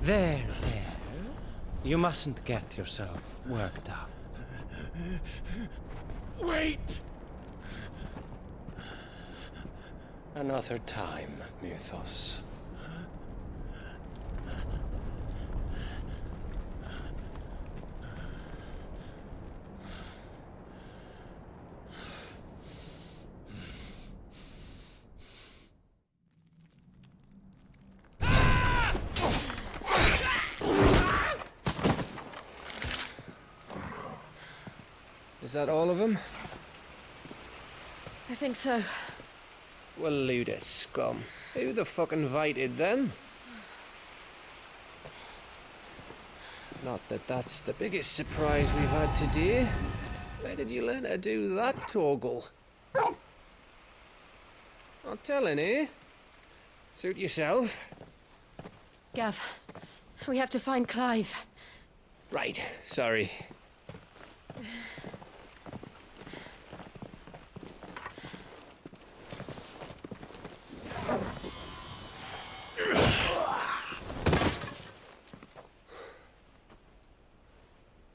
There. You mustn't get yourself worked up. Wait! Another time, Mythos. Is that all of them? I think so. Well, load of scum. Who the fuck invited them? Not that that's the biggest surprise we've had today. Where did you learn to do that, Torgal? Not telling, eh? Suit yourself. Gav, we have to find Clive. Right, sorry.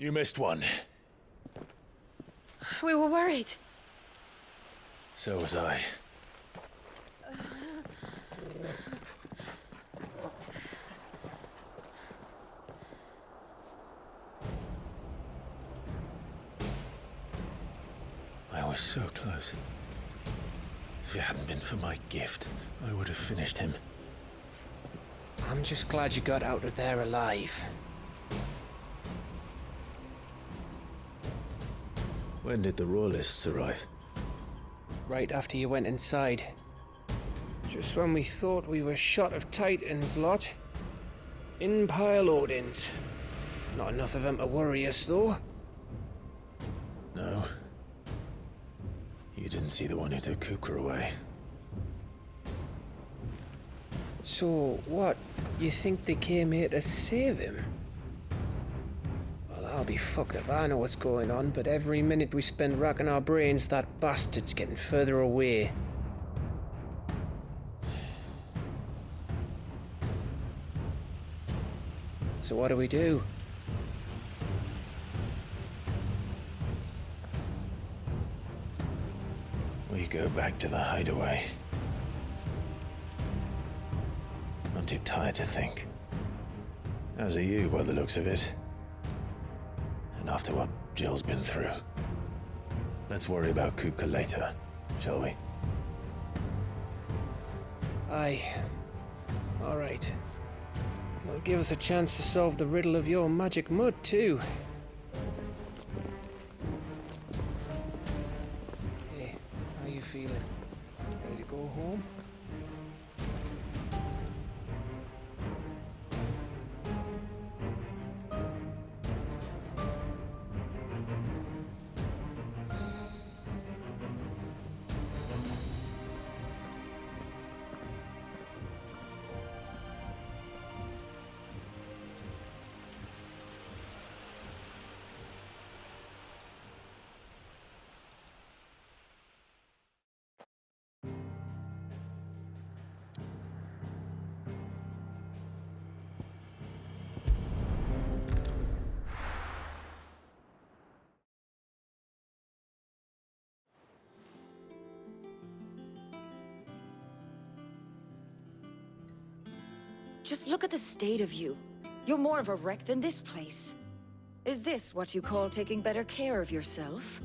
You missed one. We were worried. So was I. I was so close. If it hadn't been for my gift, I would have finished him. I'm just glad you got out of there alive. When did the Royalists arrive? Right after you went inside. Just when we thought we were shot of Titans lot. In pile Odins. Not enough of them to worry us, though. No. You didn't see the one who took Kukra away. So, what? You think they came here to save him? Well, I'll be fucked if I know what's going on, but every minute we spend racking our brains, that bastard's getting further away. So what do we do? We go back to the hideaway. I'm too tired to think. As are you, by the looks of it. And after what Jill's been through. Let's worry about Kupka later, shall we? Aye. All right. It'll give us a chance to solve the riddle of your magic mud, too. Hey, how you feeling? Ready to go home? Just look at the state of you. You're more of a wreck than this place. Is this what you call taking better care of yourself?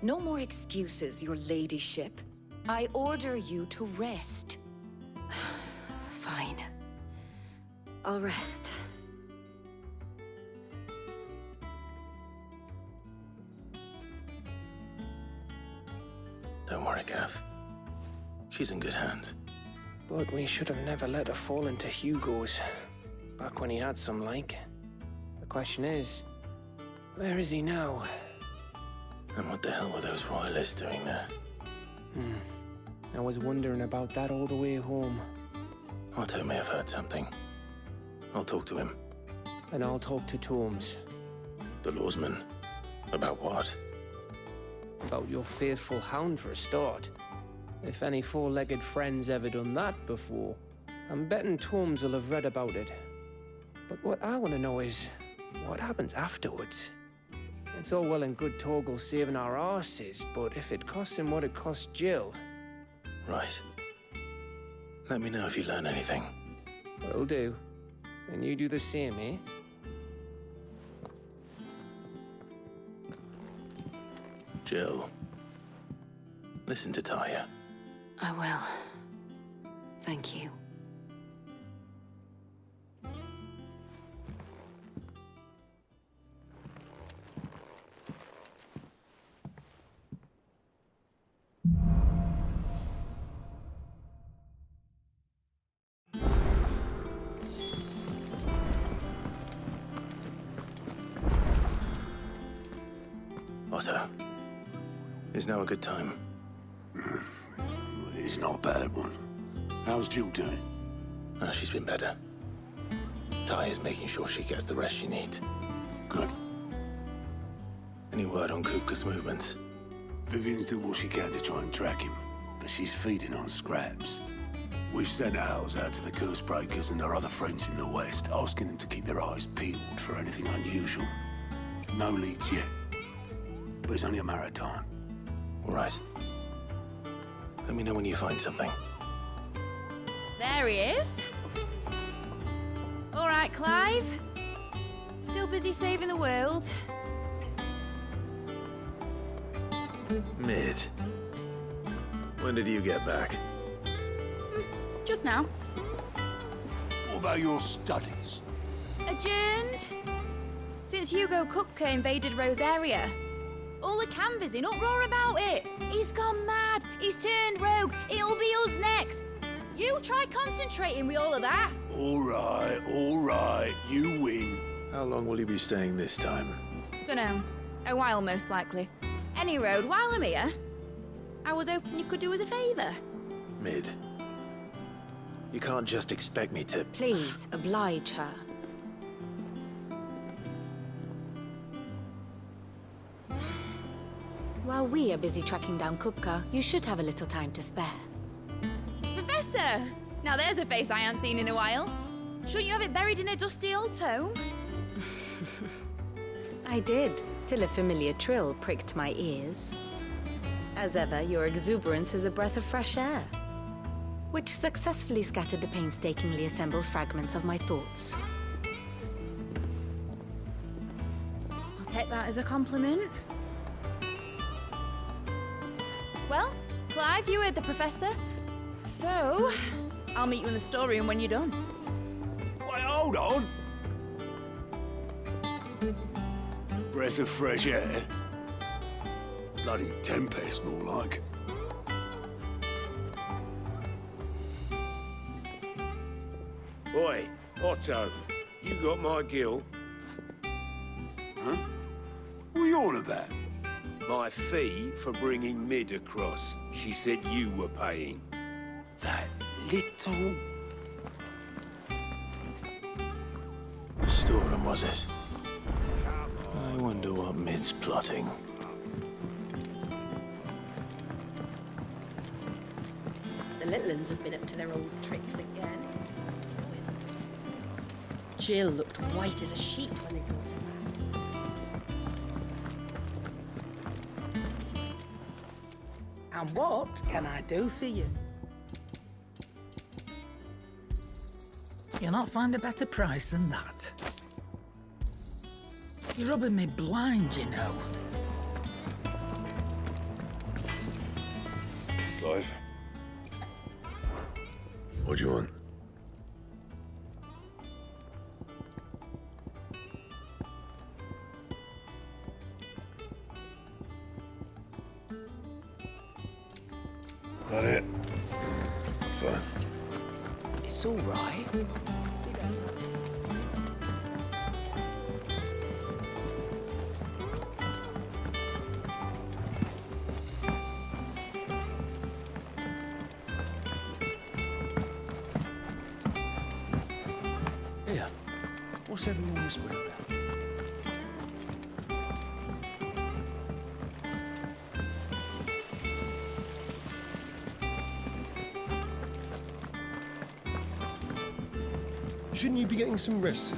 No more excuses, your ladyship. I order you to rest. Fine. I'll rest. Don't worry, Gav. She's in good hands. But we should have never let her fall into Hugo's. Back when he had some like. The question is, where is he now? And what the hell were those royalists doing there? I was wondering about that all the way home. Otto may have heard something. I'll talk to him. And I'll talk to Tomes. The lawsman. About what? About your faithful hound for a start. If any four-legged friend's ever done that before, I'm betting Tomes will have read about it. But what I want to know is, what happens afterwards? It's all well and good Torgal saving our arses, but if it costs him what it cost Jill... Right. Let me know if you learn anything. Will do. And you do the same, eh? Jill, listen to Taya. I will. Thank you. Otto, is now a good time? It's not a bad one. How's Jill doing? Oh, she's been better. Taya's making sure she gets the rest she needs. Good. Any word on Kupka's movements? Vivian's did what she can to try and track him, but she's feeding on scraps. We've sent ours out to the Cursebreakers and our other friends in the West, asking them to keep their eyes peeled for anything unusual. No leads yet, but it's only a matter of time. All right. Let me know when you find something. There he is. All right, Clive. Still busy saving the world. Mid. When did you get back? Just now. What about your studies? Adjourned. Since Hugo Kupka invaded Rosaria. All the canvassing, in uproar about it. He's gone mad. He's turned rogue. It'll be us next. You try concentrating with all of that. All right. You win. How long will you be staying this time? Dunno. A while, most likely. Any road, while I'm here, I was hoping you could do us a favour. Mid. You can't just expect me to... Please, oblige her. While we are busy tracking down Kupka, you should have a little time to spare. Professor! Now there's a face I haven't seen in a while. Shouldn't you have it buried in a dusty old tome? I did, till a familiar trill pricked my ears. As ever, your exuberance is a breath of fresh air, which successfully scattered the painstakingly assembled fragments of my thoughts. I'll take that as a compliment. Well, Clive, you heard the Professor. So, I'll meet you in the storeroom when you're done. Wait, hold on. Breath of fresh air. Bloody tempest, more like. Oi, Otto, you got my gill. Huh? What are you on about? My fee for bringing Mid across. She said you were paying. That little... The storeroom, was it? I wonder what Mid's plotting. The little uns have been up to their old tricks again. Jill looked white as a sheet when they brought her back. And what can I do for you? You'll not find a better price than that. You're rubbing me blind, you know. Clive? What do you want? That it? Fine. It's all right. See, that's Here. What's everyone whispering about? Shouldn't you be getting some rest?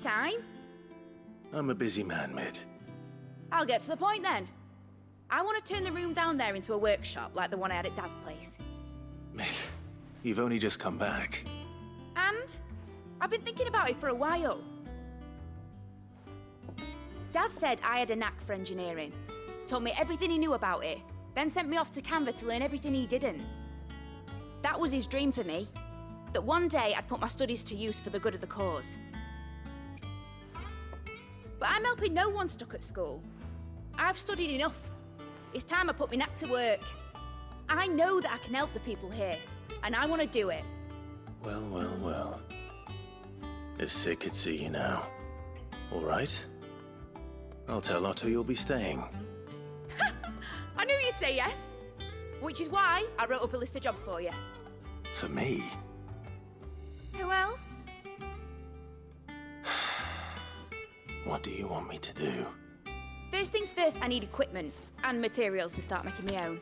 time. I'm a busy man, Mid. I'll get to the point then. I want to turn the room down there into a workshop like the one I had at Dad's place. Mid, you've only just come back. And I've been thinking about it for a while. Dad said I had a knack for engineering, told me everything he knew about it, then sent me off to Canva to learn everything he didn't. That was his dream for me, that one day I'd put my studies to use for the good of the cause. But I'm helping no one stuck at school. I've studied enough. It's time I put my knack to work. I know that I can help the people here, and I want to do it. Well, well, well. If Sid could see you now. All right. I'll tell Otto you'll be staying. I knew you'd say yes. Which is why I wrote up a list of jobs for you. For me? Who else? What do you want me to do? First things first, I need equipment and materials to start making my own.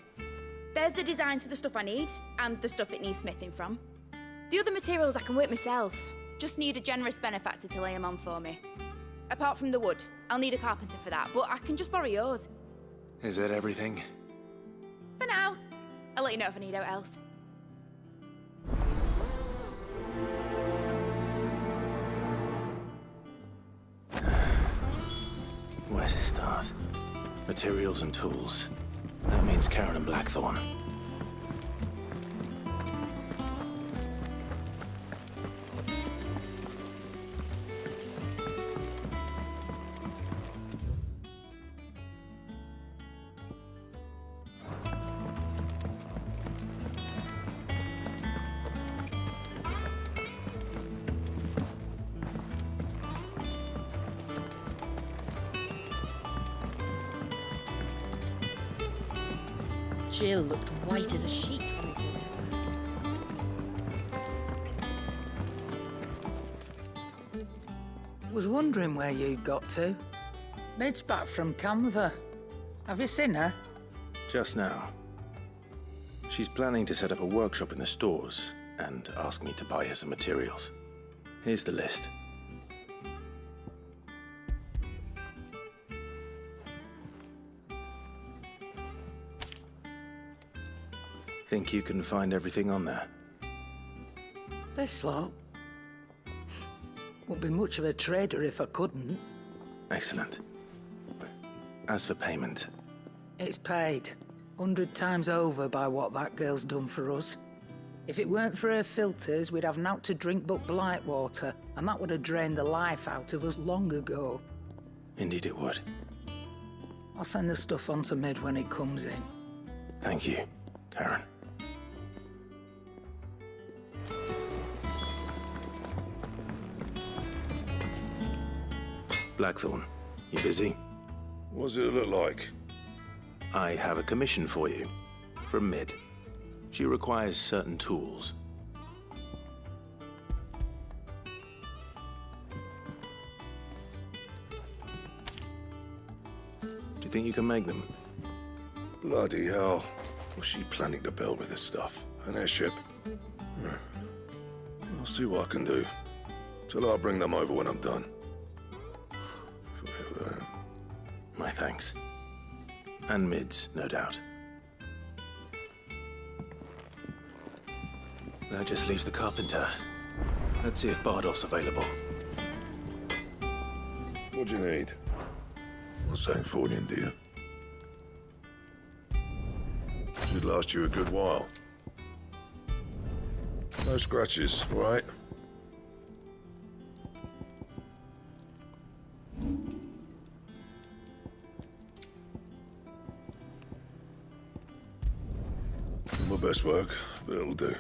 There's the designs for the stuff I need and the stuff it needs smithing from. The other materials I can work myself. Just need a generous benefactor to lay them on for me. Apart from the wood, I'll need a carpenter for that, but I can just borrow yours. Is that everything? For now. I'll let you know if I need out else. Where to start? Materials and tools. That means Karen and Blackthorn. Jill looked white as a sheet when we came to her. Was wondering where you'd got to. Mid's back from Canva. Have you seen her? Just now. She's planning to set up a workshop in the stores and ask me to buy her some materials. Here's the list. Think you can find everything on there? This lot. Wouldn't be much of a trader if I couldn't. Excellent. As for payment, It's paid 100 times over by what that girl's done for us. If it weren't for her filters, we'd have naught to drink but blight water, and that would have drained the life out of us long ago. indeed it would. I'll send the stuff on to Mid when it comes in. Thank you, Karen. Blackthorn, you busy? What's it look like? I have a commission for you. From Mid. She requires certain tools. Do you think you can make them? Bloody hell. What's she planning to build with this stuff? An airship? I'll see what I can do. Till I'll bring them over when I'm done. My thanks. And Mid's, no doubt. That just leaves the carpenter. Let's see if Bardolph's available. What do you need? Not saying fortune, do you? Should last you a good while. No scratches, all right? Not my best work, but it'll do.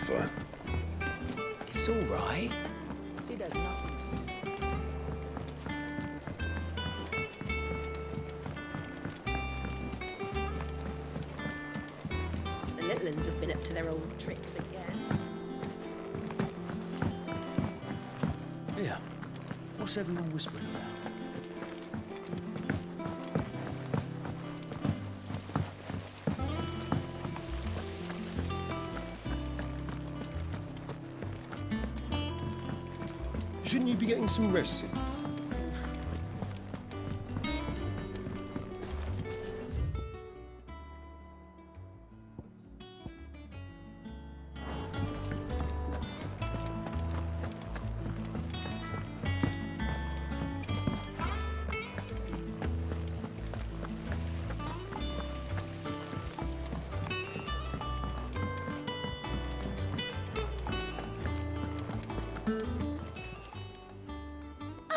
fine. It's all right. Sid has nothing to The little uns have been up to their old tricks again. Yeah. What's everyone whispering about? Shouldn't you be getting some rest soon?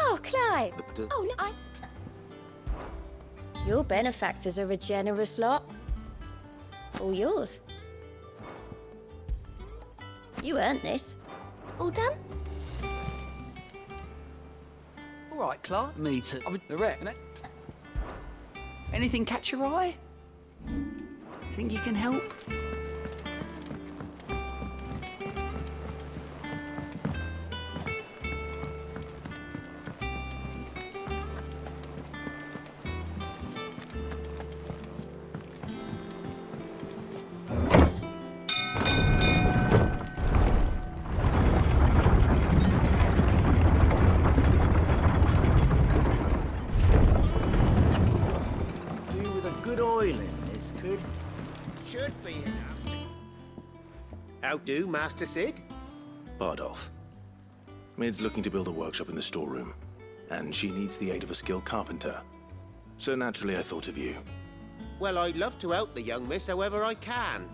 Oh, Clive! Oh, look, Your benefactors are a generous lot. All yours. You earned this. All done? All right, Clark. Me too. I mean, the wreck, innit? Anything catch your eye? Think you can help? Good oil in this, could? Should be enough. How do, Master Sid? Bardolph. Mid's looking to build a workshop in the storeroom, and she needs the aid of a skilled carpenter. So naturally I thought of you. Well, I'd love to help the young miss however I can.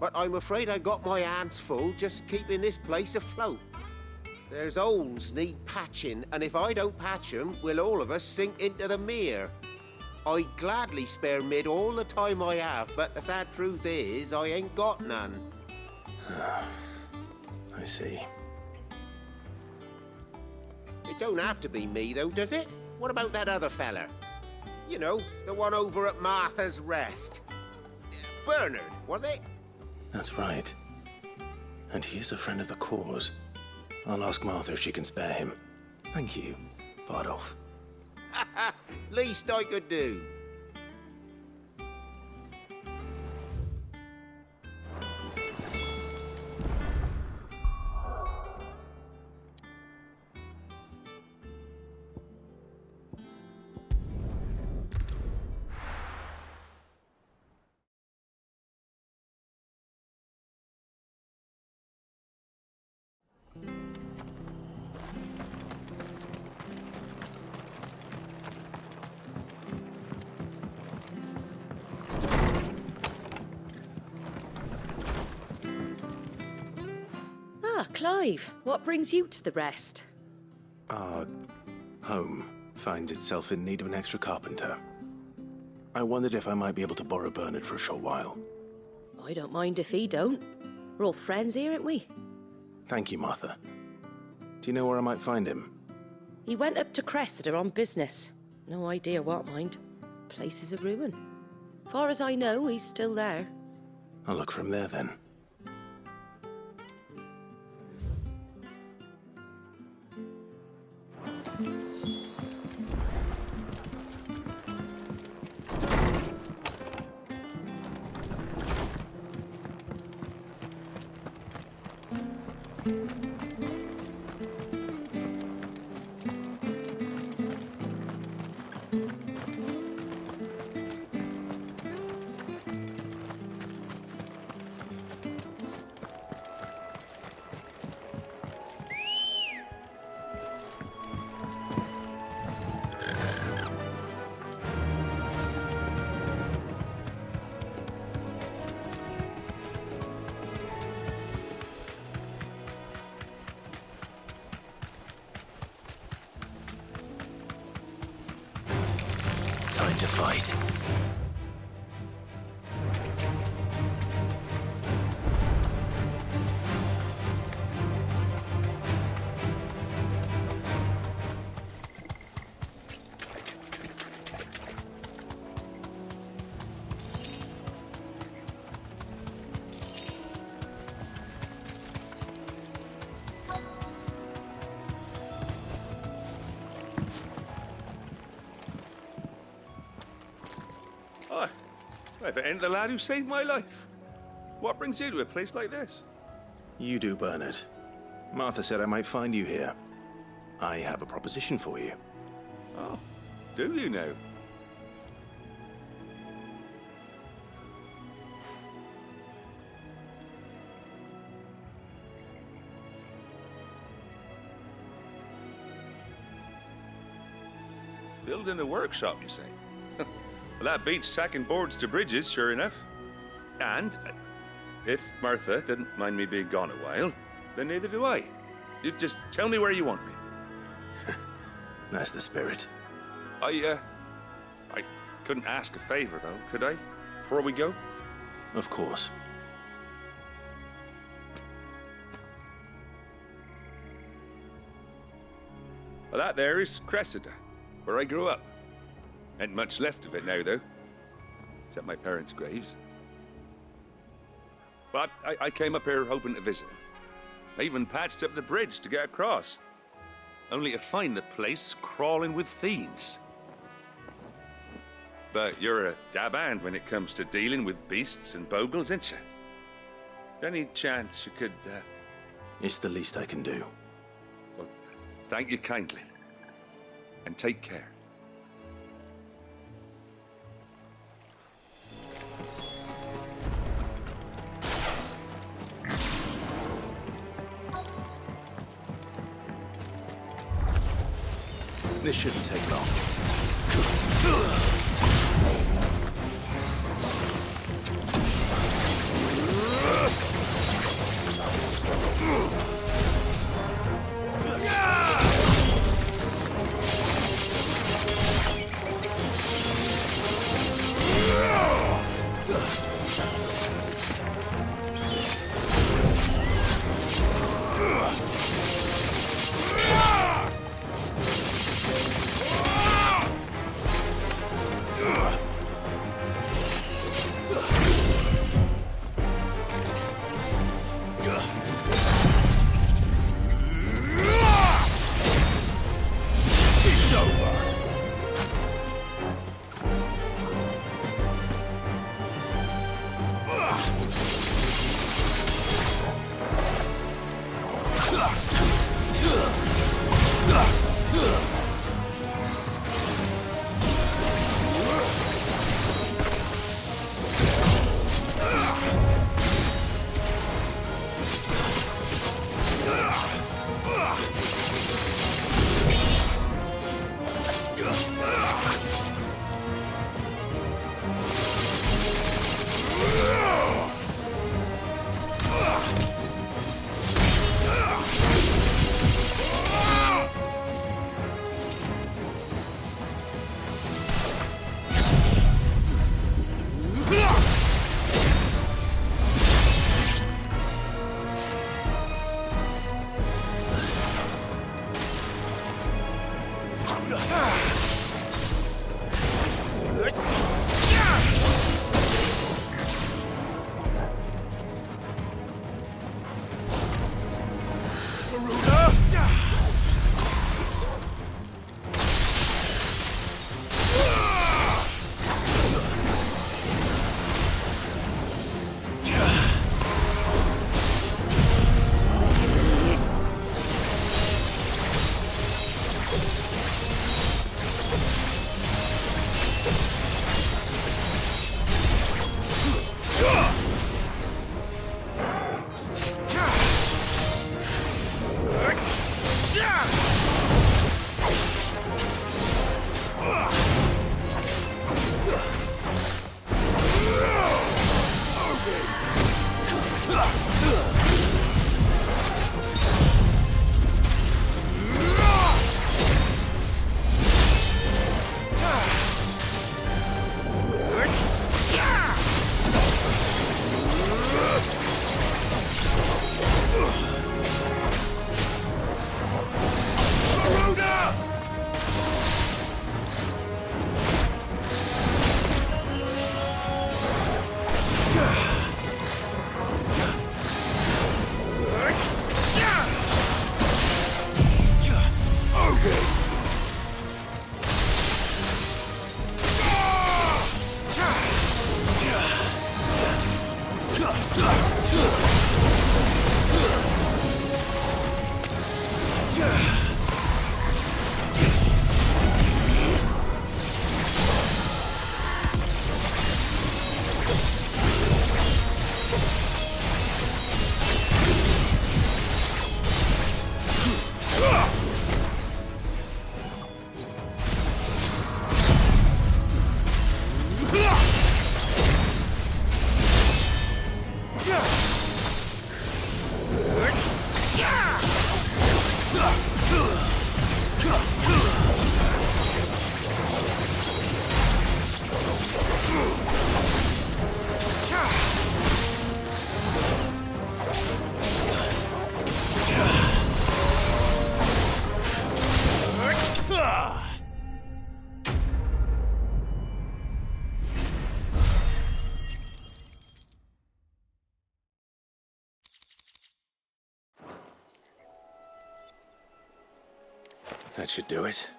But I'm afraid I got my hands full just keeping this place afloat. There's holes need patching, and if I don't patch them, we'll all of us sink into the mere. I'd gladly spare Mid all the time I have, but the sad truth is, I ain't got none. I see. It don't have to be me, though, does it? What about that other fella? You know, the one over at Martha's Rest. Bernard, was it? That's right. And he is a friend of the cause. I'll ask Martha if she can spare him. Thank you, Bardolph. Least I could do. Ah, Clive, what brings you to the Rest? Our home finds itself in need of an extra carpenter. I wondered if I might be able to borrow Bernard for a short while. I don't mind if he don't. We're all friends here, aren't we? Thank you, Martha. Do you know where I might find him? He went up to Cressida on business. No idea what, mind. Place is a ruin. Far as I know, he's still there. I'll look for him there then. Time to fight. If it ain't the lad who saved my life. What brings you to a place like this? You do, Bernard. Martha said I might find you here. I have a proposition for you. Oh, do you now? Building a workshop, you say? Well, that beats tacking boards to bridges, sure enough. And if Martha didn't mind me being gone a while, then neither do I. You just tell me where you want me. That's the spirit. I couldn't ask a favor, though, could I? Before we go? Of course. Well, that there is Cressida, where I grew up. Ain't much left of it now, though. Except my parents' graves. But I came up here hoping to visit. I even patched up the bridge to get across. Only to find the place crawling with fiends. But you're a dab hand when it comes to dealing with beasts and bogles, ain't you? Any chance you could, It's the least I can do. Well, thank you kindly. And take care. This shouldn't take long. That should do it.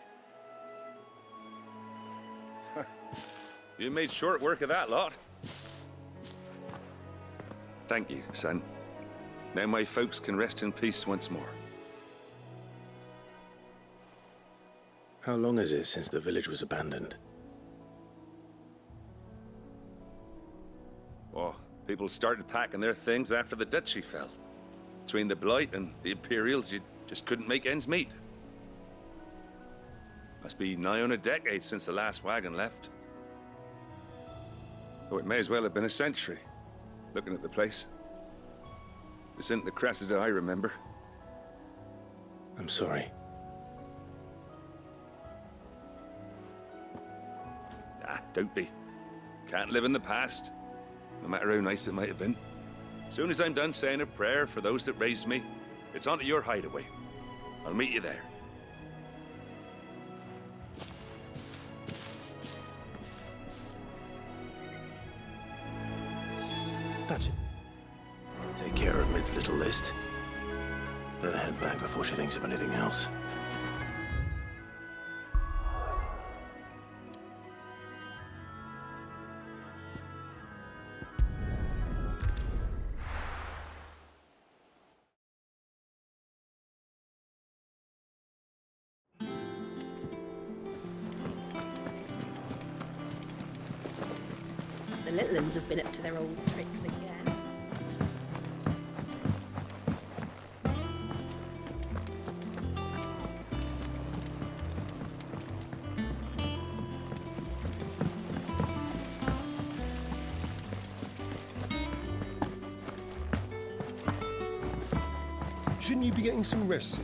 You made short work of that lot. Thank you, son. Now my folks can rest in peace once more. How long is it since the village was abandoned? Oh, people started packing their things after the duchy fell. Between the Blight and the Imperials, you just couldn't make ends meet. Must be nigh on a decade since the last wagon left. Oh, it may as well have been a century, looking at the place. This isn't the Cressida I remember. I'm sorry. Ah, don't be. Can't live in the past, no matter how nice it might have been. Soon as I'm done saying a prayer for those that raised me, it's on to your hideaway. I'll meet you there. That's it. Take care of Mid's little list. Better head back before she thinks of anything else. The little uns have been up to their old tricks again. Shouldn't you be getting some rest?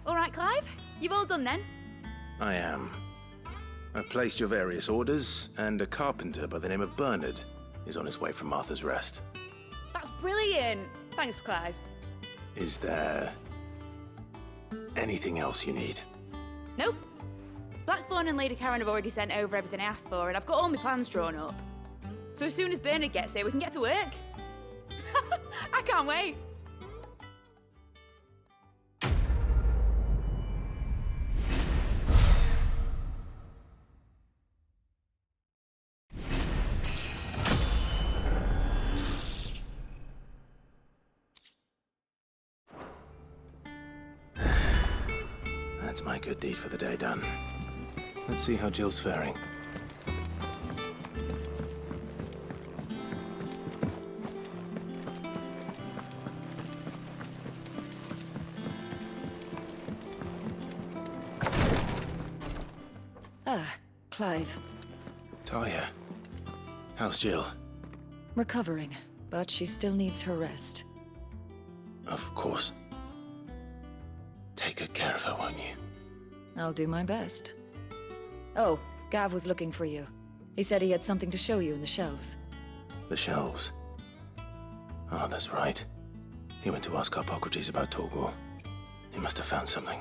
All right, Clive. You've all done then? I am. I've placed your various orders, and a carpenter by the name of Bernard is on his way from Martha's Rest. That's brilliant. Thanks, Clive. Is there anything else you need? Nope. Blackthorn and Lady Karen have already sent over everything I asked for, and I've got all my plans drawn up. So as soon as Bernard gets here, we can get to work. I can't wait. That's my good deed for the day done. Let's see how Jill's faring. Ah, Clive. Talia, how's Jill? Recovering, but she still needs her rest. Of course. Take good care of her, won't you? I'll do my best. Oh, Gav was looking for you. He said he had something to show you in the shelves. The shelves. Oh, that's right. He went to ask Harpocrates about Torgor. He must have found something.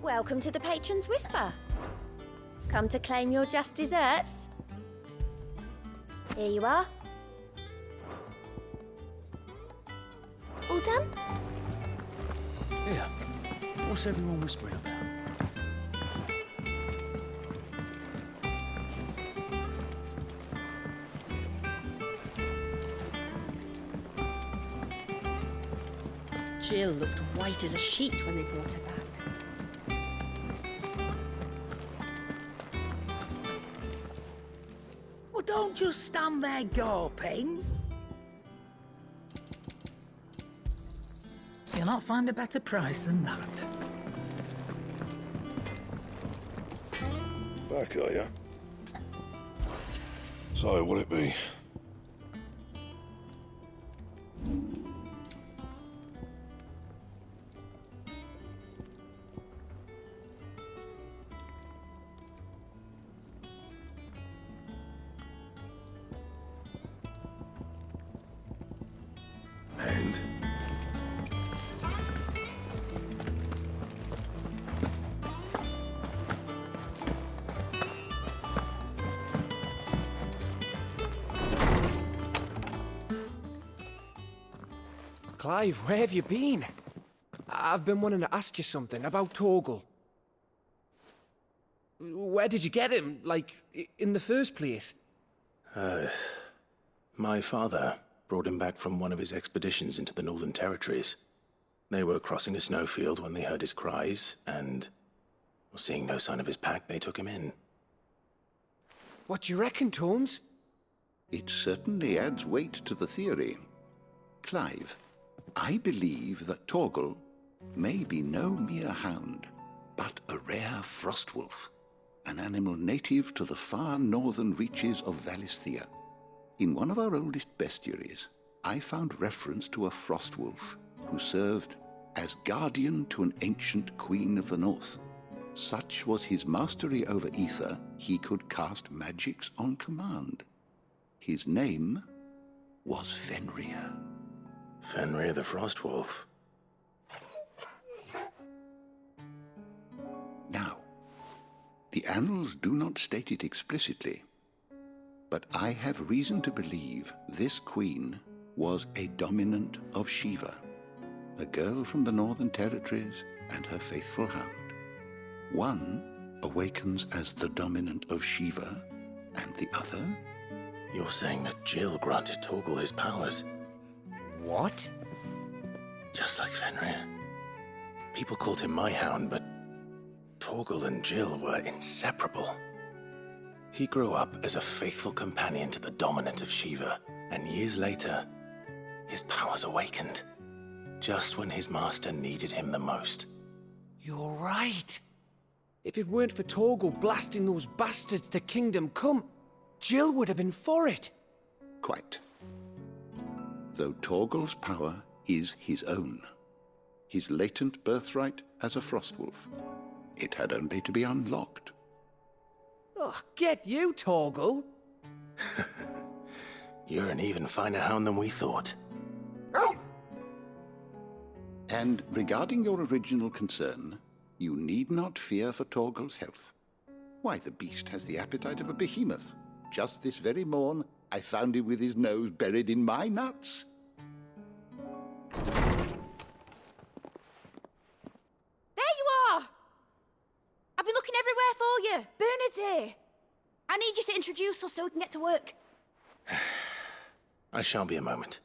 Welcome to the Patron's Whisper. Come to claim your just desserts? Here you are. All done? Yeah. What's everyone whispering about? Jill looked white as a sheet when they brought her back. Well, don't just stand there gawping. You'll not find a better price than that. Back, are you? So, what'll it be? Clive, where have you been? I've been wanting to ask you something about Torgal. Where did you get him, like, in the first place? My father brought him back from one of his expeditions into the Northern Territories. They were crossing a snowfield when they heard his cries, and, seeing no sign of his pack, they took him in. What do you reckon, Tomes? It certainly adds weight to the theory. Clive, I believe that Torgal may be no mere hound, but a rare frostwolf, an animal native to the far northern reaches of Valisthea. In one of our oldest bestiaries, I found reference to a frostwolf who served as guardian to an ancient queen of the north. Such was his mastery over ether, he could cast magics on command. His name was Fenrir. Fenrir the Frostwolf. Now, the annals do not state it explicitly, but I have reason to believe this queen was a dominant of Shiva, a girl from the Northern Territories and her faithful hound. One awakens as the dominant of Shiva, and the other? You're saying that Jill granted Torgal his powers? What? Just like Fenrir. People called him my hound, but Torgal and Jill were inseparable. He grew up as a faithful companion to the dominant of Shiva, and years later, his powers awakened, just when his master needed him the most. You're right. If it weren't for Torgal blasting those bastards to Kingdom Come, Jill would have been for it. Quite. Though Torgal's power is his own, his latent birthright as a Frostwolf, it had only to be unlocked. Oh, get you, Torgal! You're an even finer hound than we thought. And regarding your original concern, you need not fear for Torgal's health. Why, the beast has the appetite of a behemoth. Just this very morn, I found him with his nose buried in my nuts. There you are! I've been looking everywhere for you. Bernard's here. I need you to introduce us so we can get to work. I shan't be a moment.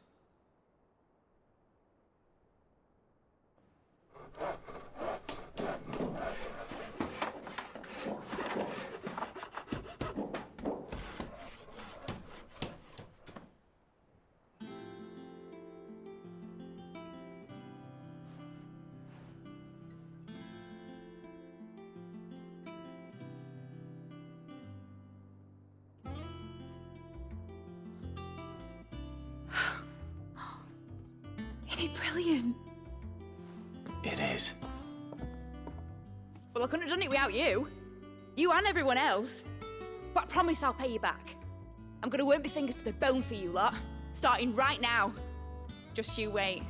Isn't it brilliant? It is. Well, I couldn't have done it without you. You and everyone else. But I promise I'll pay you back. I'm gonna work my fingers to the bone for you lot, starting right now. Just you wait.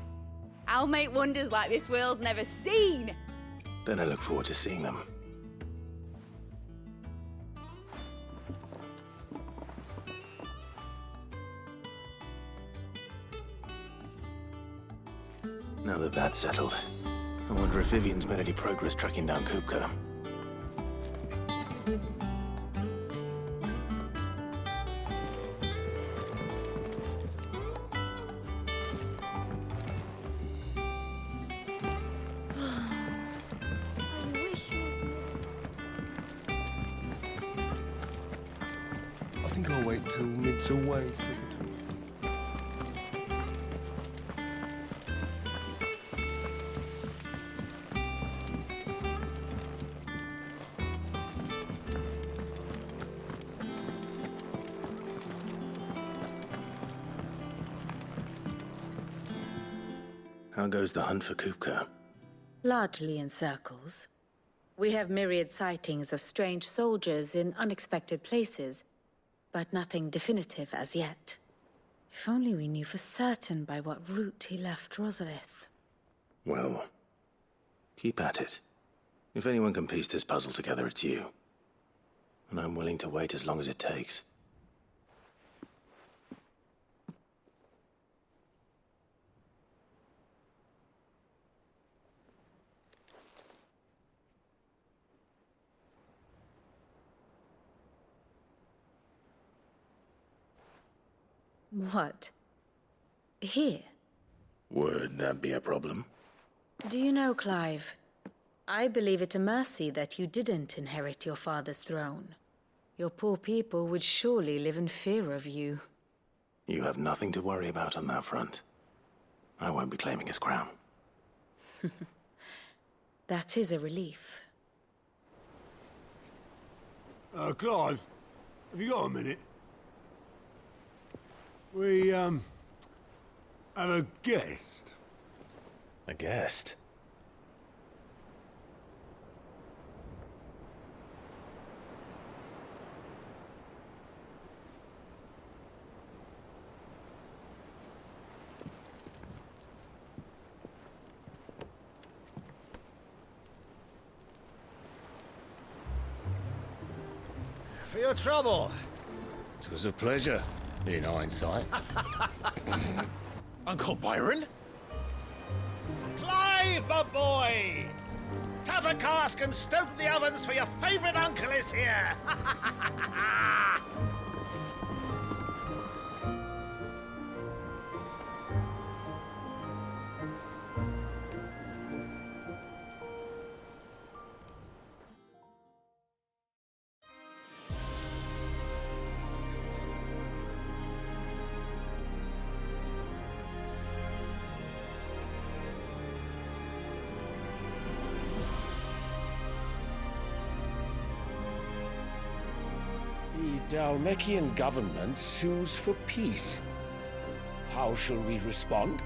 I'll make wonders like this world's never seen. Then I look forward to seeing them. Now that that's settled, I wonder if Vivian's made any progress tracking down Kupka. I think I'll wait till mid's away to take a talk. How goes the hunt for Kupka? Largely in circles. We have myriad sightings of strange soldiers in unexpected places, but nothing definitive as yet. If only we knew for certain by what route he left Rosalith. Well, keep at it. If anyone can piece this puzzle together, it's you. And I'm willing to wait as long as it takes. What? Here? Would that be a problem? Do you know, Clive? I believe it a mercy that you didn't inherit your father's throne. Your poor people would surely live in fear of you. You have nothing to worry about on that front. I won't be claiming his crown. That is a relief. Clive, have you got a minute? We, have a guest. A guest? For your trouble. It was a pleasure, in hindsight. Uncle Byron? Clive, my boy! Tap a cask and stoke the ovens, for your favourite uncle is here! The Dalmekian government sues for peace. How shall we respond?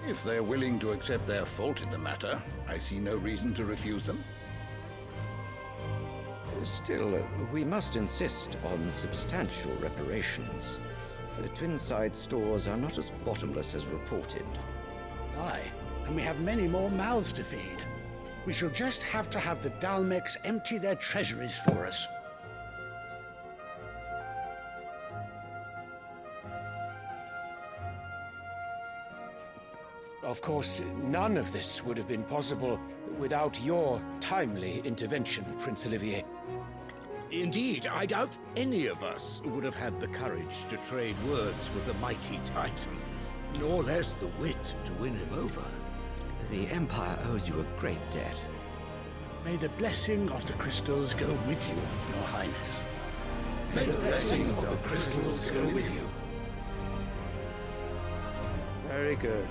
If they're willing to accept their fault in the matter, I see no reason to refuse them. Still, we must insist on substantial reparations. The Twinside stores are not as bottomless as reported. Aye, and we have many more mouths to feed. We shall just have to have the Dalmeks empty their treasuries for us. Of course, none of this would have been possible without your timely intervention, Prince Olivier. Indeed, I doubt any of us would have had the courage to trade words with the mighty Titan, nor less the wit to win him over. The Empire owes you a great debt. May the blessing of the crystals go with you, Your Highness. May the blessing of the crystals go with you. Very good.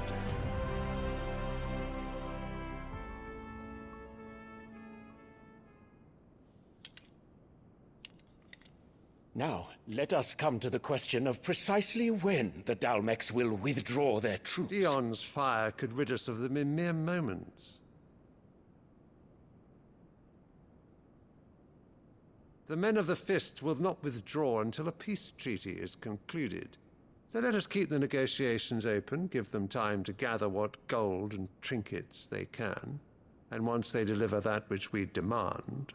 Now, let us come to the question of precisely when the Dalmeks will withdraw their troops. Dion's fire could rid us of them in mere moments. The men of the Fist will not withdraw until a peace treaty is concluded. So let us keep the negotiations open, give them time to gather what gold and trinkets they can, and once they deliver that which we demand,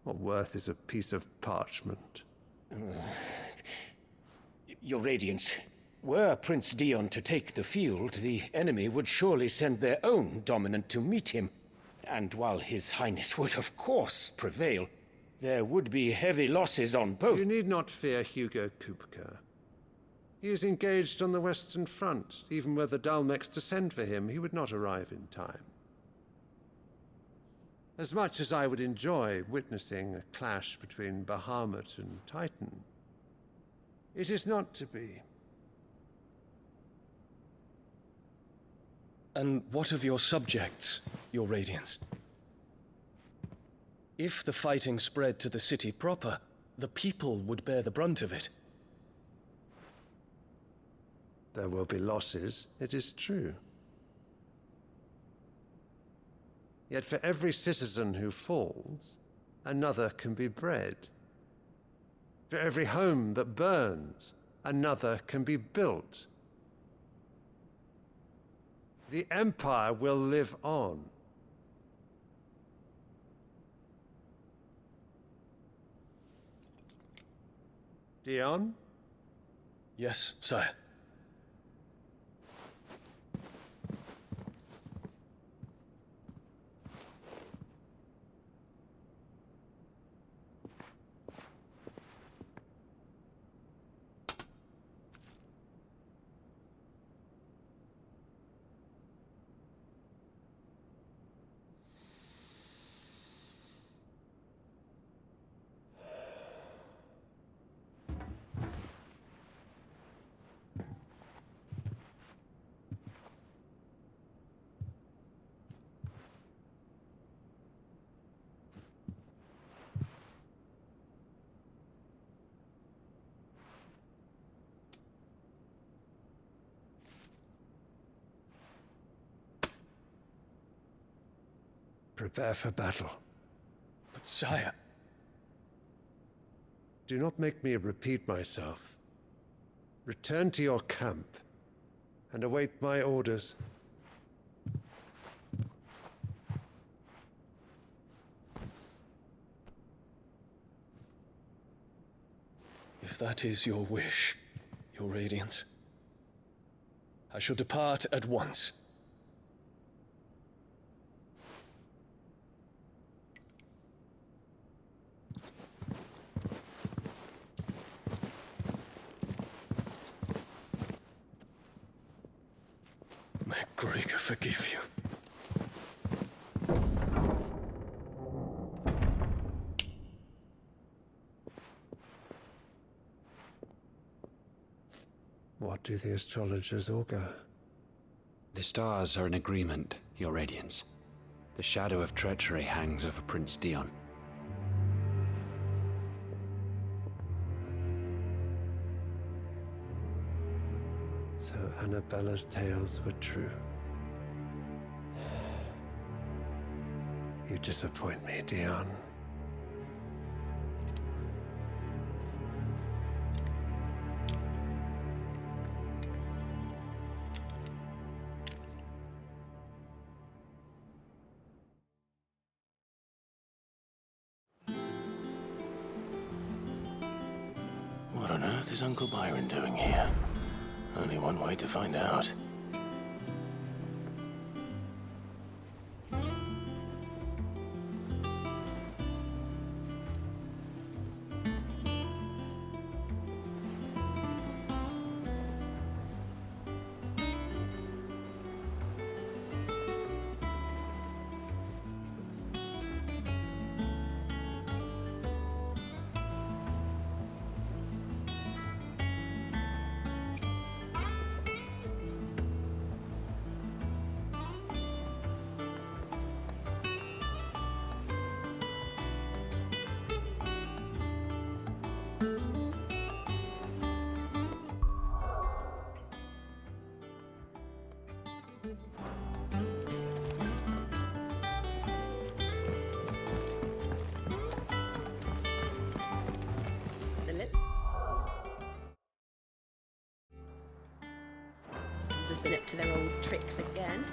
what worth is a piece of parchment? Your Radiance, were Prince Dion to take the field, the enemy would surely send their own dominant to meet him. And while His Highness would of course prevail, there would be heavy losses on both. You need not fear Hugo Kupka. He is engaged on the Western Front. Even were the Dalmeks to send for him, he would not arrive in time. As much as I would enjoy witnessing a clash between Bahamut and Titan, it is not to be. And what of your subjects, Your Radiance? If the fighting spread to the city proper, the people would bear the brunt of it. There will be losses, it is true. Yet for every citizen who falls, another can be bred. For every home that burns, another can be built. The Empire will live on. Dion? Yes, sire. prepare for battle. But sire... Do not make me repeat myself. Return to your camp and await my orders. If that is your wish, your Radiance, I shall depart at once. May Gregor forgive you. What do the astrologers augur? The stars are in agreement, Your Radiance. The shadow of treachery hangs over Prince Dion. So Annabella's tales were true. You disappoint me, Dion. What on earth is Uncle Byron doing here? Only one way to find out. Have been up to their old tricks again.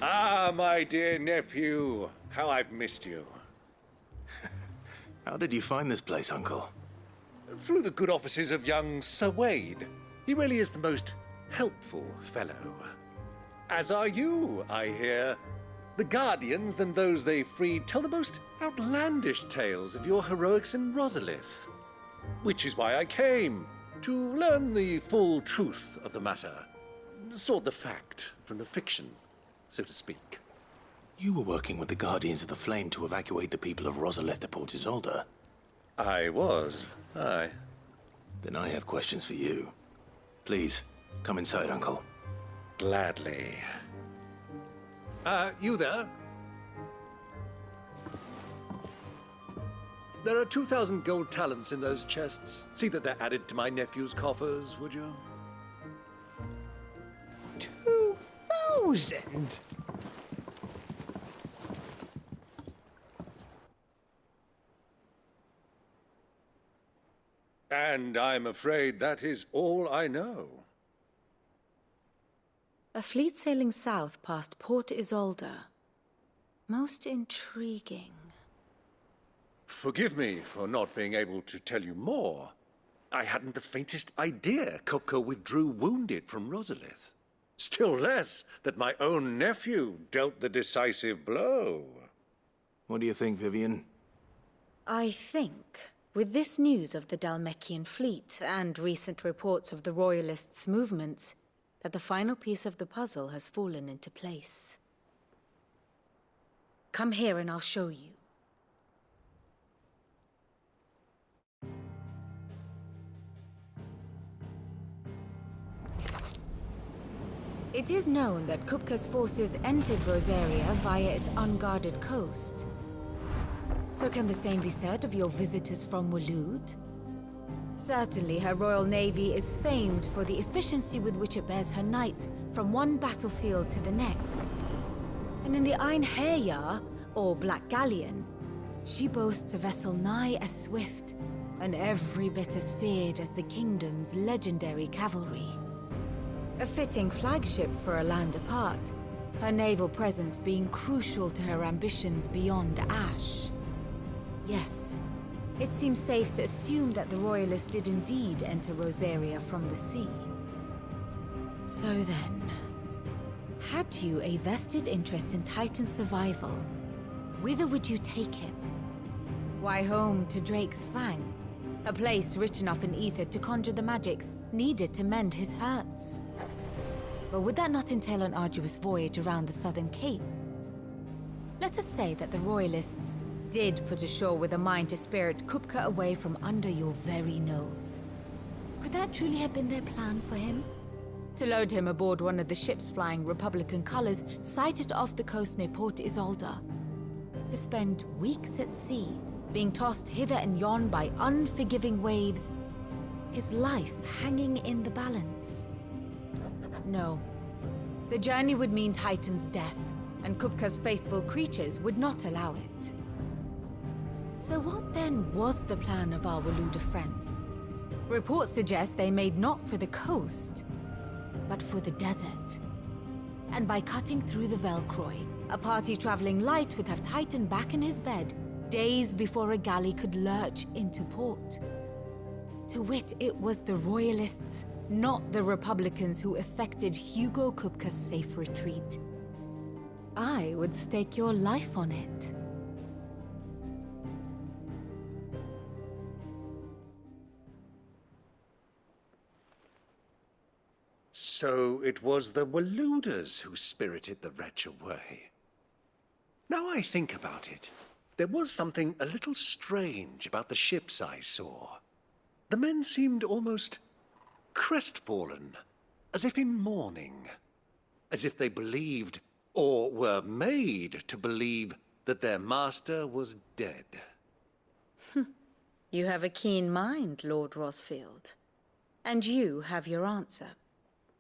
Ah, my dear nephew, how I've missed you. How did you find this place, Uncle? Through the good offices of young Sir Wade. He really is the most helpful fellow. As are you, I hear. The Guardians and those they freed tell the most outlandish tales of your heroics in Rosalith. Which is why I came, to learn the full truth of the matter. Sort the fact from the fiction, so to speak. You were working with the Guardians of the Flame to evacuate the people of Rosalith to Port Isolde. I was, aye. Then I have questions for you. Please, come inside, Uncle. Gladly. You there? There are 2,000 gold talents in those chests. See that they're added to my nephew's coffers, would you? 2,000? And I'm afraid that is all I know. A fleet sailing south past Port Isolde. Most intriguing. Forgive me for not being able to tell you more. I hadn't the faintest idea Kopko withdrew wounded from Rosalith. Still less that my own nephew dealt the decisive blow. What do you think, Vivian? I think, with this news of the Dhalmekian fleet and recent reports of the Royalists' movements, that the final piece of the puzzle has fallen into place. Come here and I'll show you. It is known that Kupka's forces entered Rosaria via its unguarded coast. So can the same be said of your visitors from Waloed? Certainly, her Royal Navy is famed for the efficiency with which it bears her knights from one battlefield to the next. And in the Einherjar, or Black Galleon, she boasts a vessel nigh as swift, and every bit as feared as the kingdom's legendary cavalry. A fitting flagship for a land apart, her naval presence being crucial to her ambitions beyond Ash. Yes, it seems safe to assume that the Royalists did indeed enter Rosaria from the sea. So then, had you a vested interest in Titan's survival, whither would you take him? Why, home to Drake's Fang, a place rich enough in ether to conjure the magics needed to mend his hurts. But would that not entail an arduous voyage around the southern cape? Let us say that the Royalists did put ashore with a mind to spirit Kupka away from under your very nose. Could that truly have been their plan for him? To load him aboard one of the ships flying Republican colors sighted off the coast near Port Isolde. To spend weeks at sea, being tossed hither and yon by unforgiving waves, his life hanging in the balance. No. The journey would mean Titan's death, and Kupka's faithful creatures would not allow it. So what then was the plan of our Waluda friends? Reports suggest they made not for the coast, but for the desert. And by cutting through the Velcroy, a party traveling light would have Titan back in his bed days before a galley could lurch into port. To wit, it was the Royalists, not the Republicans, who effected Hugo Kupka's safe retreat. I would stake your life on it. So it was the Waluders who spirited the wretch away. Now I think about it, there was something a little strange about the ships I saw. The men seemed almost crestfallen, as if in mourning, as if they believed, or were made to believe, that their master was dead. You have a keen mind, Lord Rosfield. And you have your answer.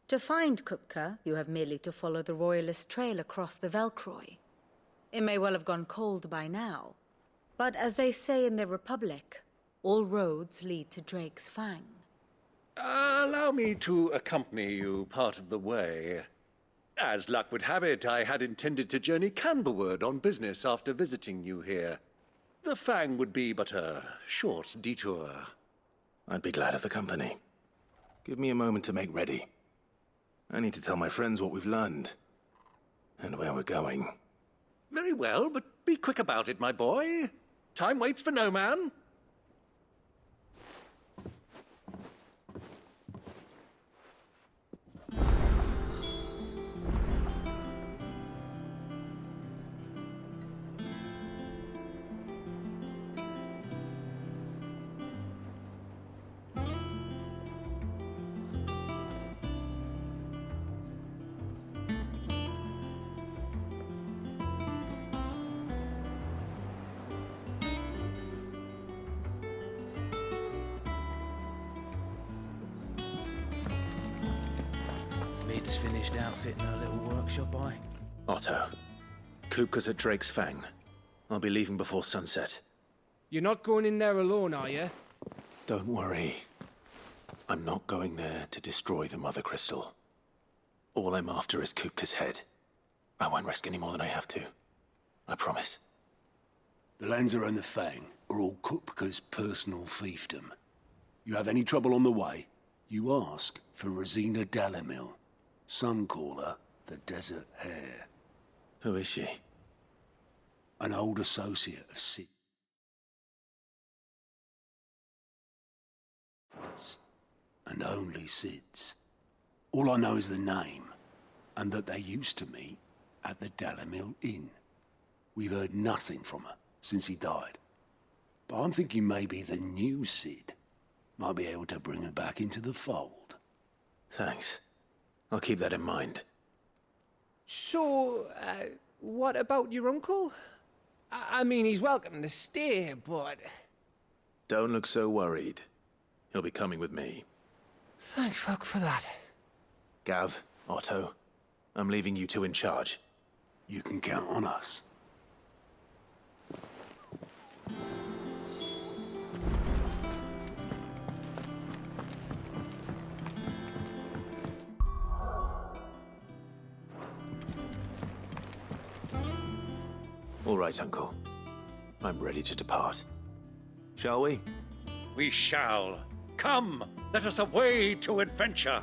To find Kupka, you have merely to follow the Royalist trail across the Velcroy. It may well have gone cold by now, but as they say in the Republic, all roads lead to Drake's Fang. Allow me to accompany you part of the way. As luck would have it, I had intended to journey Canberward on business after visiting you here. The Fang would be but a short detour. I'd be glad of the company. Give me a moment to make ready. I need to tell my friends what we've learned, and where we're going. Very well, but be quick about it, my boy. Time waits for no man. Mid's finished outfitting her little workshop, Otto, Kupka's at Drake's Fang. I'll be leaving before sunset. You're not going in there alone, are you? Don't worry. I'm not going there to destroy the Mother Crystal. All I'm after is Kupka's head. I won't risk any more than I have to. I promise. The Lancer and the Fang are all Kupka's personal fiefdom. You have any trouble on the way, you ask for Rosina Dalamil. Some call her the Desert Hare. Who is she? An old associate of Sid. And only Sid's. All I know is the name, and that they used to meet at the Dalamil Inn. We've heard nothing from her since he died. But I'm thinking maybe the new Sid might be able to bring her back into the fold. Thanks. I'll keep that in mind. So, what about your uncle? I mean, he's welcome to stay, but... Don't look so worried. He'll be coming with me. Thank fuck for that. Gav, Otto, I'm leaving you two in charge. You can count on us. All right, Uncle. I'm ready to depart. Shall we? We shall. Come, let us away to adventure.